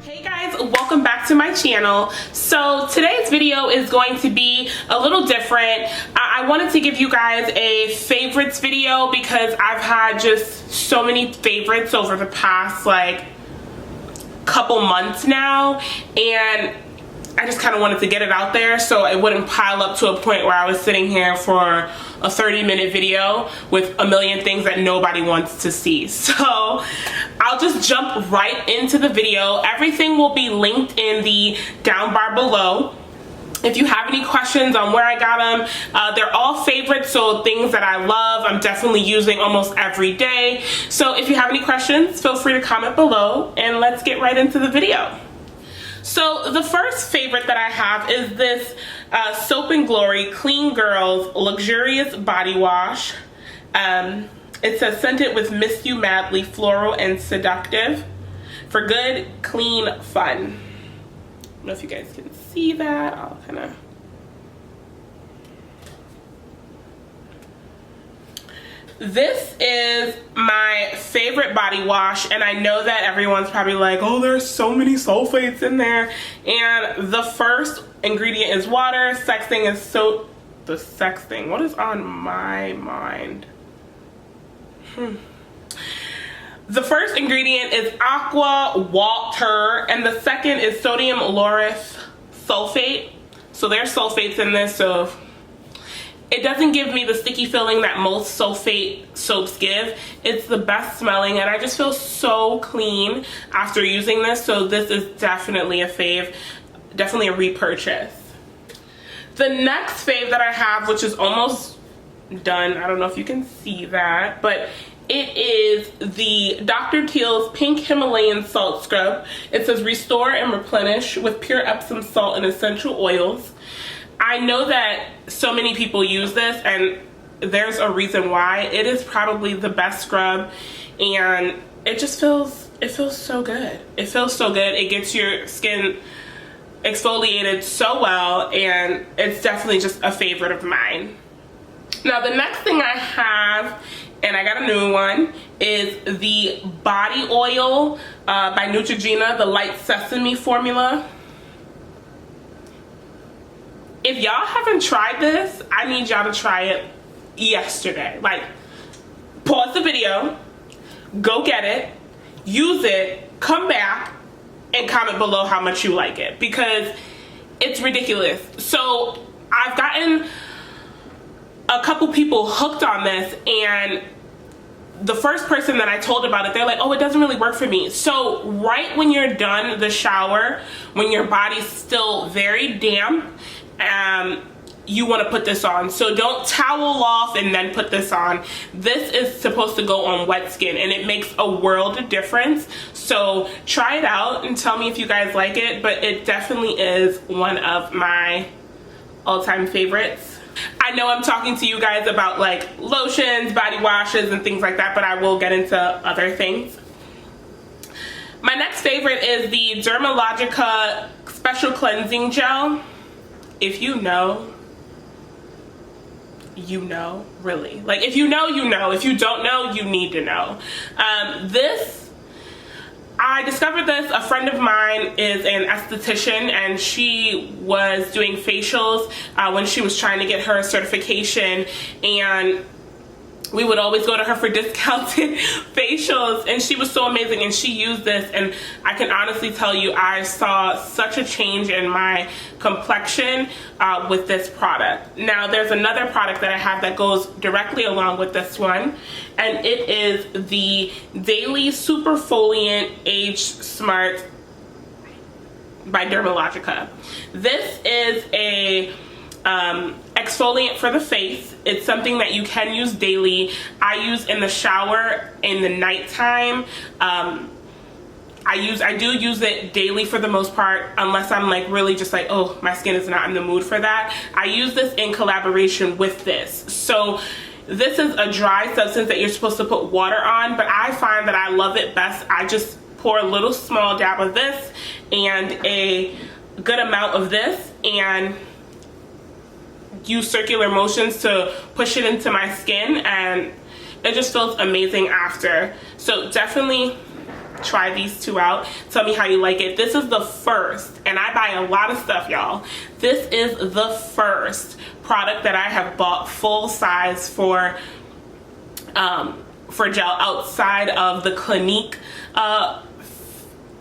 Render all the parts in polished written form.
Hey guys, welcome back to my channel. So today's video is going to be a little different. I wanted to give you guys a favorites video because I've had just so many favorites over the past like couple months now, and I just kind of wanted to get it out there so it wouldn't pile up to a point where I was sitting here for a 30-minute video with a million things that nobody wants to see. So I'll just jump right into the video. Everything will be linked in the down bar below. If you have any questions on where I got them, they're all favorites, so things that I love, I'm definitely using almost every day. So if you have any questions, feel free to comment below and let's get right into the video. So the first favorite that I have is this Soap & Glory Clean Girls Luxurious Body Wash. It says scented with Miss You Madly, floral and seductive for good, clean fun. I don't know if you guys can see that. I'll kind of... This is my favorite body wash, and I know that everyone's probably like, oh, there's so many sulfates in there. And the first ingredient is water. Sexting is soap. The sexting, what is on my mind? The first ingredient is aqua water, and the second is sodium lauryl sulfate. So there's sulfates in this, so it doesn't give me the sticky feeling that most sulfate soaps give. It's the best smelling, and I just feel so clean after using this. So this is definitely a fave, definitely a repurchase. The next fave that I have, which is almost done, I don't know if you can see that, but it is the Dr. Teal's Pink Himalayan Salt Scrub. It says restore and replenish with pure Epsom salt and essential oils. I know that so many people use this, and there's a reason why. It is probably the best scrub, and it just feels so good. It feels so good. It gets your skin exfoliated so well, and it's definitely just a favorite of mine. Now the next thing I have, and I got a new one, is the body oil by Neutrogena, the light sesame formula. If y'all haven't tried this, I need y'all to try it yesterday. Like, pause the video, go get it, use it, come back, and comment below how much you like it, because it's ridiculous. So I've gotten a couple people hooked on this, and the first person that I told about it, they're like, oh, it doesn't really work for me. So right when you're done the shower, when your body's still very damp, you want to put this on. So don't towel off and then put this on. This is supposed to go on wet skin, and it makes a world of difference. So try it out and tell me if you guys like it, but it definitely is one of my all-time favorites. I know I'm talking to you guys about like lotions, body washes, and things like that, but I will get into other things. My next favorite is the Dermalogica Special Cleansing Gel. If you know, you know, really. Like, if you know, you know. If you don't know, you need to know. I discovered this. A friend of mine is an esthetician, and she was doing facials when she was trying to get her certification, and we would always go to her for discounted facials, and she was so amazing, and she used this, and I can honestly tell you I saw such a change in my complexion with this product. Now there's another product that I have that goes directly along with this one, and it is the Daily Superfoliant Age Smart by Dermalogica. This is a exfoliant for the face. It's something that you can use daily. I use in the shower in the nighttime. I do use it daily for the most part, unless I'm like really just like, oh, my skin is not in the mood for that. I use this in collaboration with this. So this is a dry substance that you're supposed to put water on, but I find that I love it best. I just pour a little small dab of this and a good amount of this, and use circular motions to push it into my skin, and it just feels amazing after. So definitely try these two out. Tell me how you like it. This is the first, and I buy a lot of stuff, y'all. This is the first product that I have bought full size for gel outside of the Clinique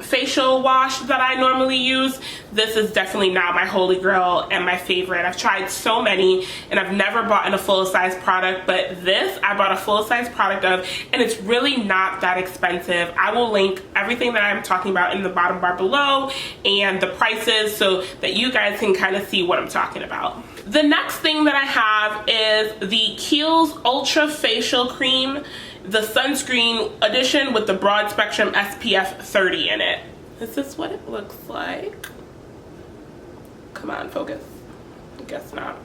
facial wash that I normally use. This is definitely now my holy grail and my favorite. I've tried so many and I've never bought in a full-size product, but this I bought a full-size product of, and it's really not that expensive. I will link everything that I'm talking about in the bottom bar below and the prices so that you guys can kind of see what I'm talking about. The next thing that I have is the Kiehl's Ultra Facial Cream, the sunscreen edition with the broad spectrum SPF 30 in it. Is this what it looks like? Come on, focus. I guess not.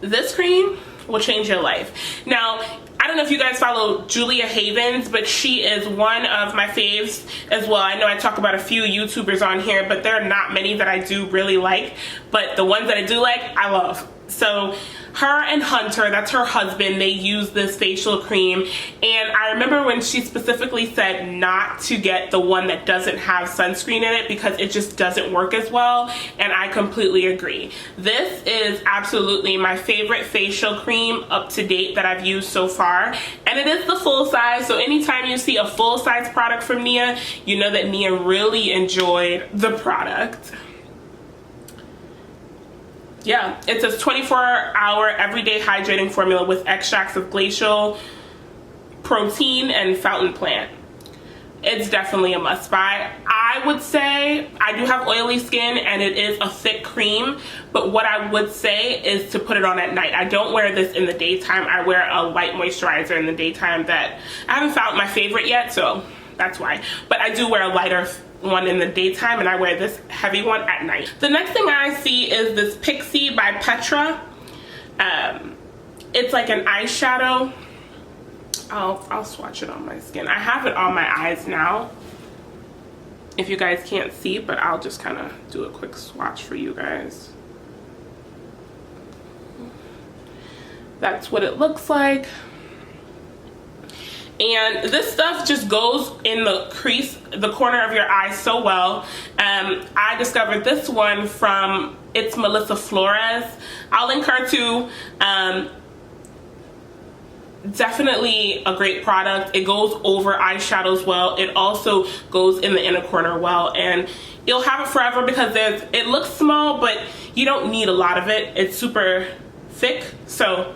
This cream will change your life. Now, I don't know if you guys follow Julia Havens, but she is one of my faves as well. I know I talk about a few YouTubers on here, but there are not many that I do really like, but the ones that I do like, I love. So her and Hunter, that's her husband, they use this facial cream, and I remember when she specifically said not to get the one that doesn't have sunscreen in it because it just doesn't work as well, and I completely agree. This is absolutely my favorite facial cream up to date that I've used so far, and it is the full size, so anytime you see a full size product from Nia, you know that Nia really enjoyed the product. Yeah, it says 24-hour everyday hydrating formula with extracts of glacial protein and fountain plant. It's definitely a must buy. I would say I do have oily skin and it is a thick cream, but what I would say is to put it on at night. I don't wear this in the daytime. I wear a light moisturizer in the daytime that I haven't found my favorite yet, so that's why. But I do wear a lighter one in the daytime, and I wear this heavy one at night. The next thing I see is this Pixie by Petra. It's like an eyeshadow. I'll swatch it on my skin. I have it on my eyes now, if you guys can't see, but I'll just kind of do a quick swatch for you guys. That's what it looks like. And this stuff just goes in the crease, the corner of your eye so well. I discovered this one from It's Melissa Flores. I'll link her too. Definitely a great product. It goes over eyeshadows well. It also goes in the inner corner well, and you'll have it forever because it looks small, but you don't need a lot of it. It's super thick, so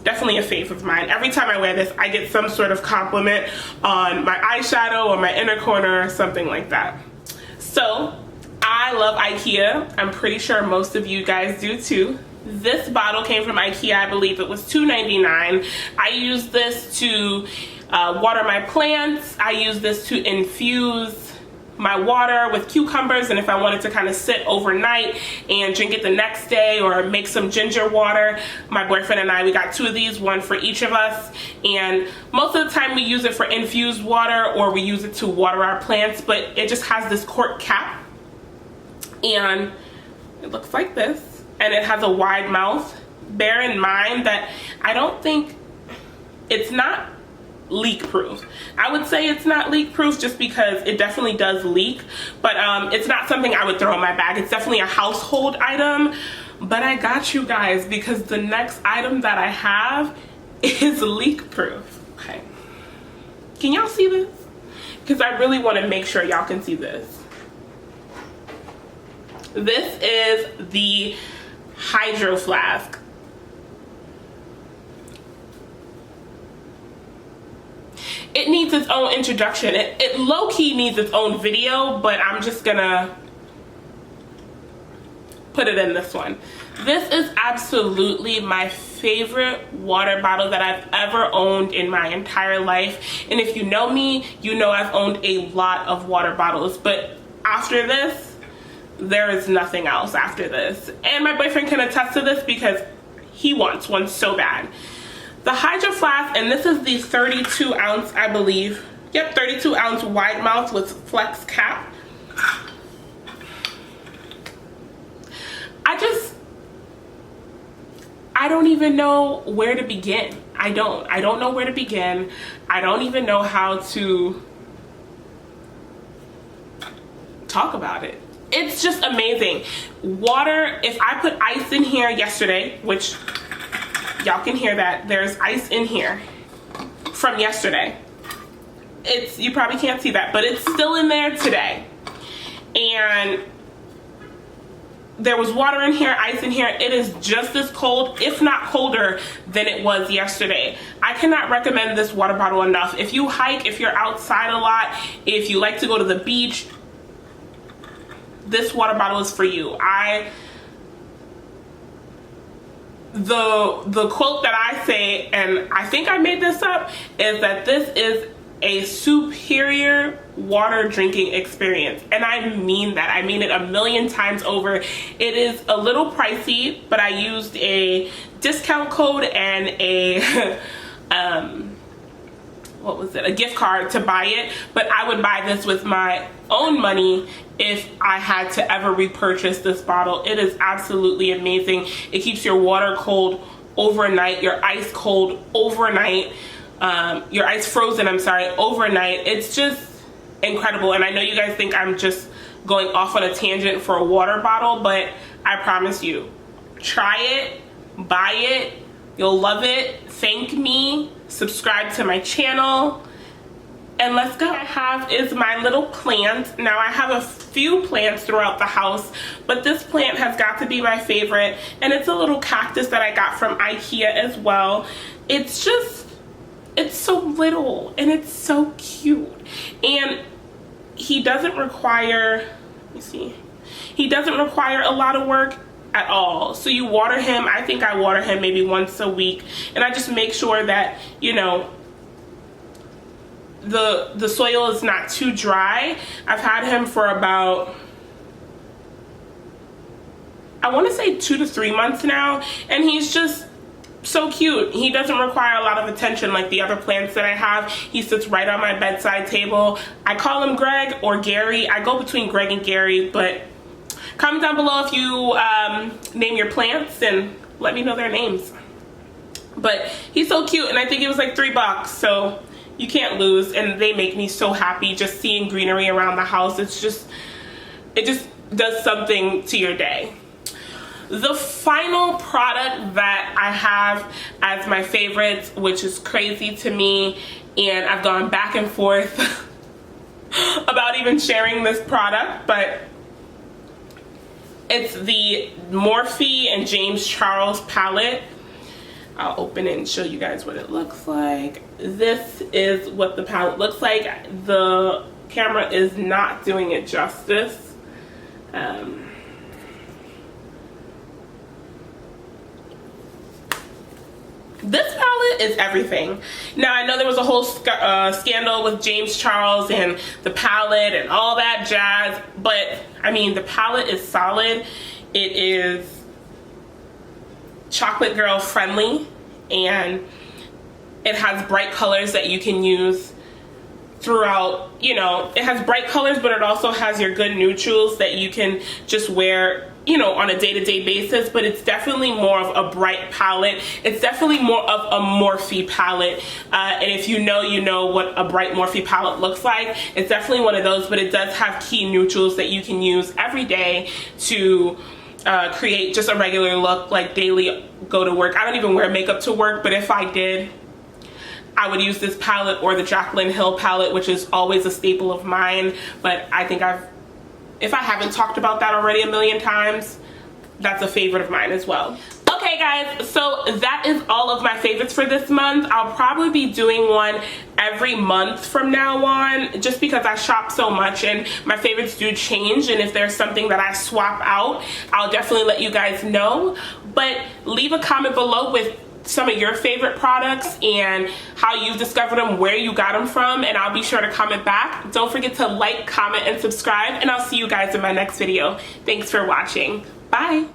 definitely a fave of mine. Every time I wear this, I get some sort of compliment on my eyeshadow or my inner corner or something like that. So I love IKEA. I'm pretty sure most of you guys do too. This bottle came from IKEA. I believe it was $2.99. I use this to water my plants. I use this to infuse my water with cucumbers, and if I wanted to kind of sit overnight and drink it the next day or make some ginger water, my boyfriend and I, we got 2 of these, one for each of us, and most of the time we use it for infused water or we use it to water our plants, but it just has this cork cap and it looks like this, and it has a wide mouth. Bear in mind that I don't think it's not leak proof. I would say it's not leak proof just because it definitely does leak, but it's not something I would throw in my bag. It's definitely a household item, but I got you guys because the next item that I have is leak proof. Okay, can y'all see this? Because I really want to make sure y'all can see this. This is the Hydro Flask. It needs its own introduction. It low-key needs its own video, but I'm just gonna put it in this one. This is absolutely my favorite water bottle that I've ever owned in my entire life. And if you know me, you know I've owned a lot of water bottles, but after this, there is nothing else after this. And my boyfriend can attest to this because he wants one so bad. The Hydro Flask, and this is the 32 ounce, I believe. Yep, 32 ounce wide mouth with flex cap. I don't even know where to begin. I don't know where to begin. I don't even know how to talk about it. It's just amazing. Water, if I put ice in here yesterday, which y'all can hear that there's ice in here from yesterday. You probably can't see that, but it's still in there today. And there was water in here, ice in here. It is just as cold, if not colder, than it was yesterday. I cannot recommend this water bottle enough. If you hike, if you're outside a lot, if you like to go to the beach, this water bottle is for you. The quote that I say, and I think I made this up, is that this is a superior water drinking experience, and I mean that. I mean it a million times over. It is a little pricey, but I used a discount code and a what was it, a gift card to buy it. But I would buy this with my own money if I had to ever repurchase this bottle. It is absolutely amazing. It keeps your water cold overnight, your ice cold overnight, your ice frozen, I'm sorry, overnight. It's just incredible. And I know you guys think I'm just going off on a tangent for a water bottle, but I promise you, try it, buy it, you'll love it. Thank me, subscribe to my channel, and let's go. What I have is my little plant. Now I have a few plants throughout the house, but this plant has got to be my favorite, and it's a little cactus that I got from IKEA as well. It's so little and it's so cute, and he doesn't require, let me see, he doesn't require a lot of work at all. So you water him, I think I water him maybe once a week, and I just make sure that, you know, the soil is not too dry. I've had him for about, I want to say 2 to 3 months now, and he's just so cute. He doesn't require a lot of attention like the other plants that I have. He sits right on my bedside table. I call him Greg or Gary. I go between Greg and Gary, but comment down below if you name your plants and let me know their names. But he's so cute, and I think it was like $3, so you can't lose, and they make me so happy just seeing greenery around the house. It just does something to your day. The final product that I have as my favorites, which is crazy to me, and I've gone back and forth about even sharing this product, but it's the Morphe and James Charles palette. I'll open it and show you guys what it looks like. This is what the palette looks like. The camera is not doing it justice. This palette is everything. Now I know there was a whole scandal with James Charles and the palette and all that jazz, but I mean, the palette is solid. It is chocolate girl friendly, and it has bright colors that you can use throughout. You know, it has bright colors, but it also has your good neutrals that you can just wear, you know, on a day-to-day basis. But it's definitely more of a bright palette. It's definitely more of a Morphe palette, and if you know what a bright Morphe palette looks like. It's definitely one of those, but it does have key neutrals that you can use every day to create just a regular look, like daily go to work. I don't even wear makeup to work, but if I did, I would use this palette or the Jaclyn Hill palette, which is always a staple of mine. But I think if I haven't talked about that already a million times, that's a favorite of mine as well. Okay guys, so that is all of my favorites for this month. I'll probably be doing one every month from now on, just because I shop so much and my favorites do change, and if there's something that I swap out, I'll definitely let you guys know. But leave a comment below with some of your favorite products and how you've discovered them, where you got them from, and I'll be sure to comment back. Don't forget to like, comment, and subscribe, and I'll see you guys in my next video. Thanks for watching. Bye.